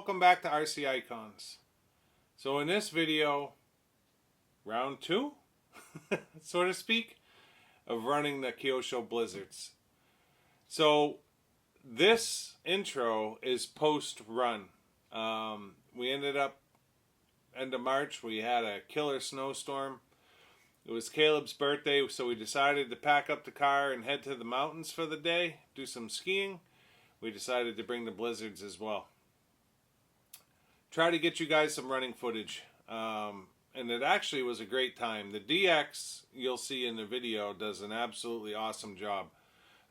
welcome back to RC Icons. So in this video, round 2, so to speak, of running the Kyosho Blizzards. So this intro is post-run. We ended up, end of March, we had a killer snowstorm. It was Caleb's birthday, so we decided to pack up the car and head to the mountains for the day, do some skiing. We decided to bring the Blizzards as well. Try to get you guys some running footage. And it actually was a great time. The DX, you'll see in the video, does an absolutely awesome job.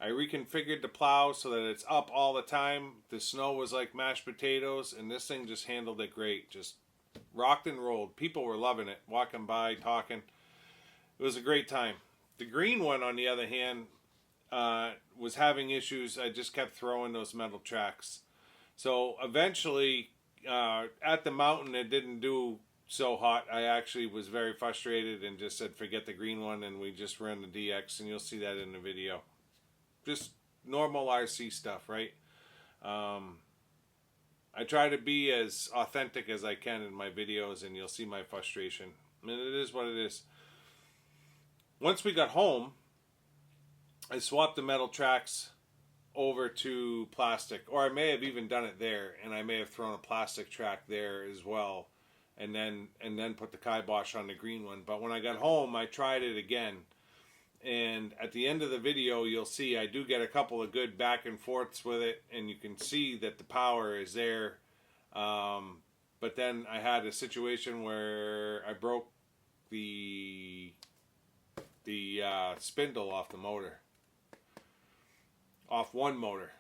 I reconfigured the plow so that it's up all the time. The snow was like mashed potatoes, and this thing just handled it great. Just rocked and rolled. People were loving it, walking by, talking. It was a great time. The green one, on the other hand, was having issues. I just kept throwing those metal tracks. So eventually, at the mountain, it didn't do so hot. I actually was very frustrated and just said, forget the green one, and we just ran the DX, and you'll see that in the video. Just normal RC stuff, right? I try to be as authentic as I can in my videos, and you'll see my frustration. I mean, it is what it is. Once we got home, I swapped the metal tracks over to plastic, or I may have even done it there, and I may have thrown a plastic track there as well, and then put the kibosh on the green one. But when I got home, I tried it again, and at the end of the video, you'll see I do get a couple of good back and forths with it, and you can see that the power is there. But then I had a situation where I broke the spindle off the motor, off one motor.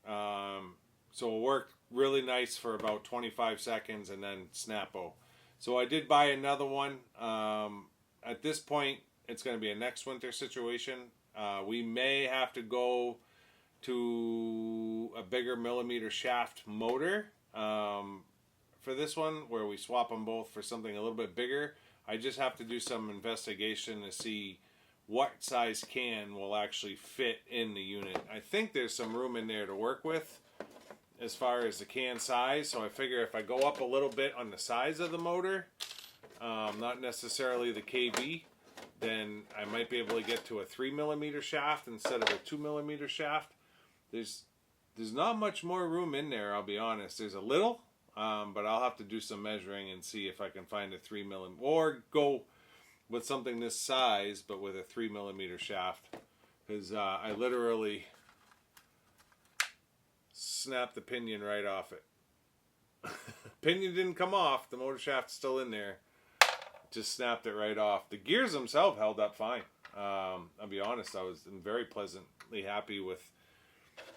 So it worked really nice for about 25 seconds and then snap-o. So I did buy another one. At this point, it's going to be a next winter situation. We may have to go to a bigger millimeter shaft motor for this one, where we swap them both for something a little bit bigger. I just have to do some investigation to see what size can will actually fit in the unit. I think there's some room in there to work with as far as the can size, so I figure if I go up a little bit on the size of the motor, not necessarily the kV, then I might be able to get to a 3mm shaft instead of a 2mm shaft. There's not much more room in there, I'll be honest. There's a little, but I'll have to do some measuring and see if I can find a 3mm, or go with something this size but with a 3mm shaft, because I literally snapped the pinion right off it. Pinion didn't come off, the motor shaft's still in there. Just snapped it right off. The gears themselves held up fine. I'll be honest, I was very pleasantly happy with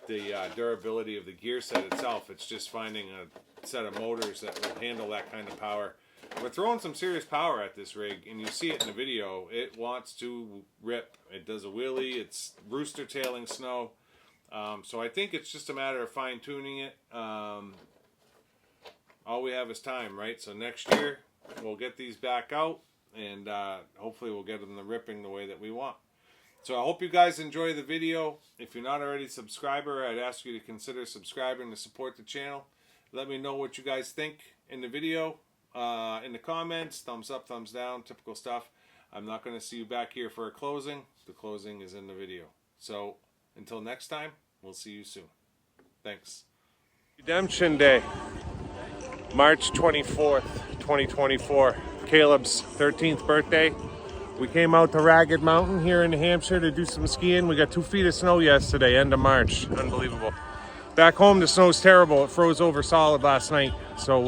the durability of the gear set itself. It's just finding a set of motors that will handle that kind of power. We're throwing some serious power at this rig, and you see it in the video. It wants to rip. It does a wheelie. It's rooster tailing snow. So I think it's just a matter of fine-tuning it. All we have is time, right? So next year, we'll get these back out, and hopefully we'll get them to ripping the way that we want. So I hope you guys enjoy the video. If you're not already a subscriber, I'd ask you to consider subscribing to support the channel. Let me know what you guys think in the video, in the comments. Thumbs up, thumbs down, typical stuff. I'm not going to see you back here for a closing. The closing is in the video. So until next time, we'll see you soon. Thanks. Redemption Day, March 24th, 2024. Caleb's 13th birthday. We came out to Ragged Mountain here in New Hampshire to do some skiing. We got 2 feet of snow yesterday, end of March. Unbelievable. Back home, the snow's terrible. It froze over solid last night. So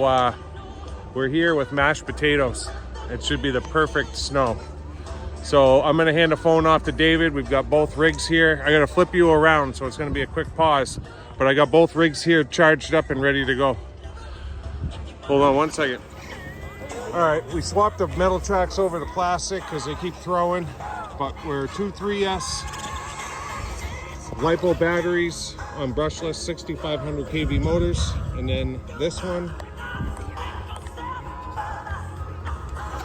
we're here with mashed potatoes. It should be the perfect snow. So I'm gonna hand the phone off to David. We've got both rigs here. I gotta flip you around, so it's gonna be a quick pause. But I got both rigs here charged up and ready to go. Hold on one second. All right, we swapped the metal tracks over to plastic because they keep throwing, but we're 2.3S LiPo batteries on brushless 6500 kV motors. And then this one,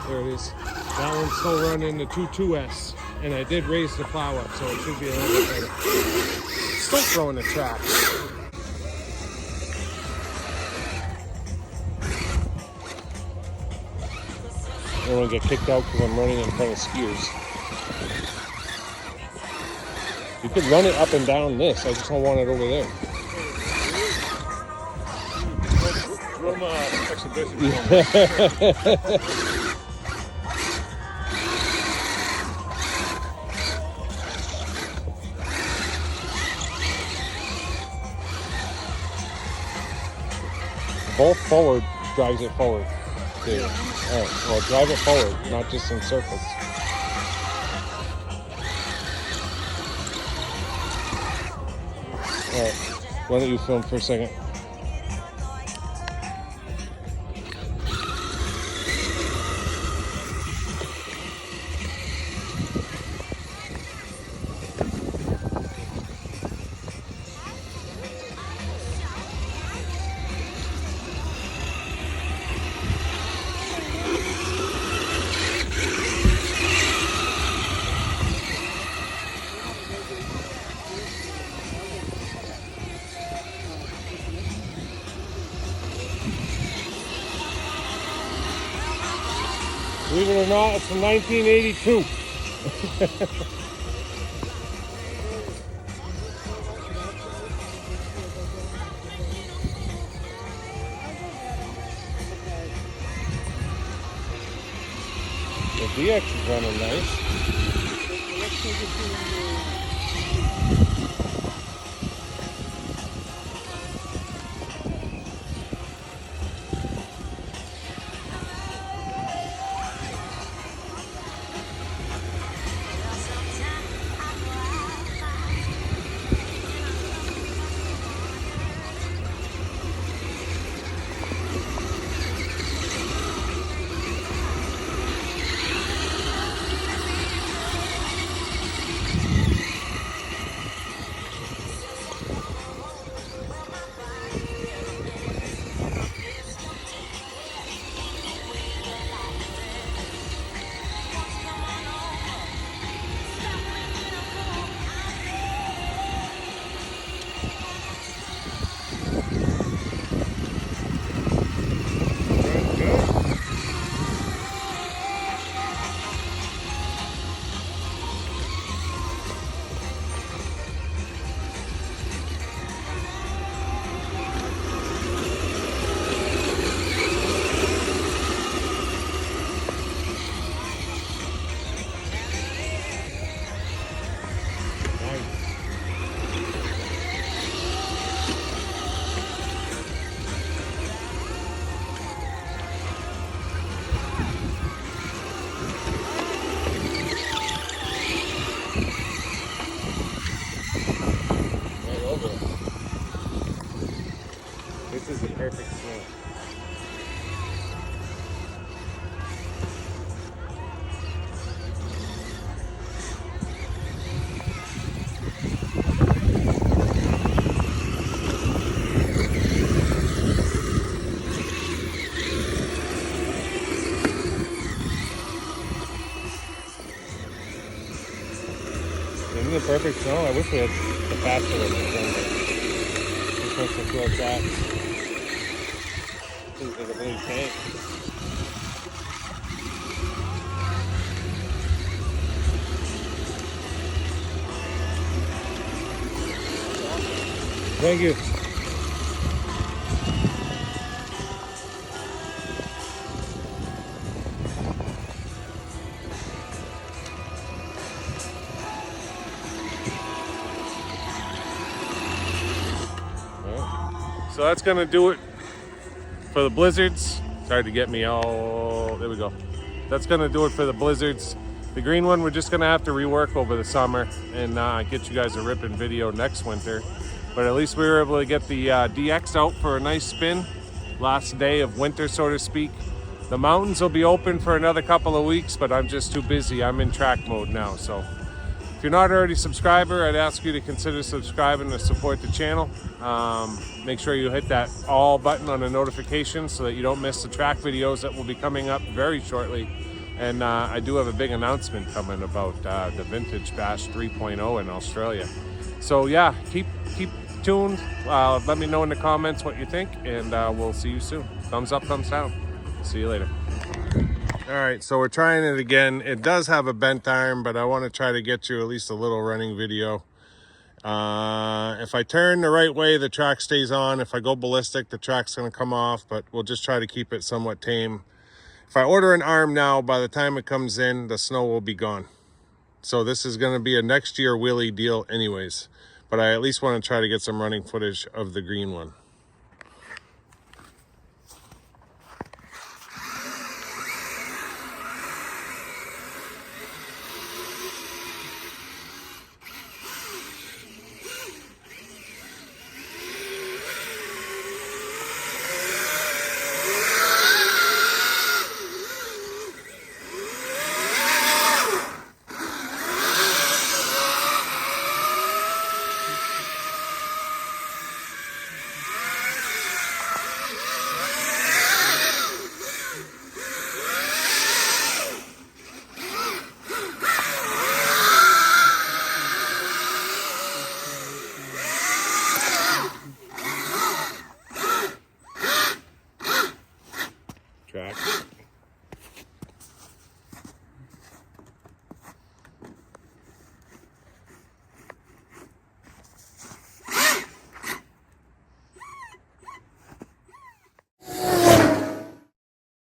there it is. That one's still running the 2.2S, and I did raise the plow up, so it should be a little bit better. Still throwing the tracks. I don't want to get kicked out because I'm running in front of skiers. You could run it up and down this. I just don't want it over there. Roma exhibition. Both forward drives it forward. Too. All right. Well, drive it forward, not just in circles. All right. Why don't you film for a second? Believe it or not, it's from 1982. The DX is running nice. This is the perfect swing. Isn't it perfect snow? I wish we had the faster one. This one's to feel that. This is like a blue tank. Thank you. So that's gonna do it for the blizzards. Sorry to get me all, there we go. That's gonna do it for the blizzards. The green one, we're just gonna have to rework over the summer and get you guys a ripping video next winter. But at least we were able to get the DX out for a nice spin. Last day of winter, so to speak. The mountains will be open for another couple of weeks, but I'm just too busy. I'm in track mode now, so. If you're not already a subscriber, I'd ask you to consider subscribing to support the channel. Make sure you hit that all button on the notification so that you don't miss the track videos that will be coming up very shortly. And I do have a big announcement coming about the Vintage Bash 3.0 in Australia. So yeah, keep tuned. Let me know in the comments what you think, and we'll see you soon. Thumbs up, thumbs down. See you later. All right, so we're trying it again. It does have a bent arm, but I want to try to get you at least a little running video. If I turn the right way, the track stays on. If I go ballistic, the track's going to come off, but we'll just try to keep it somewhat tame. If I order an arm now, by the time it comes in, the snow will be gone. So this is going to be a next year wheelie deal anyways. But I at least want to try to get some running footage of the green one. Track.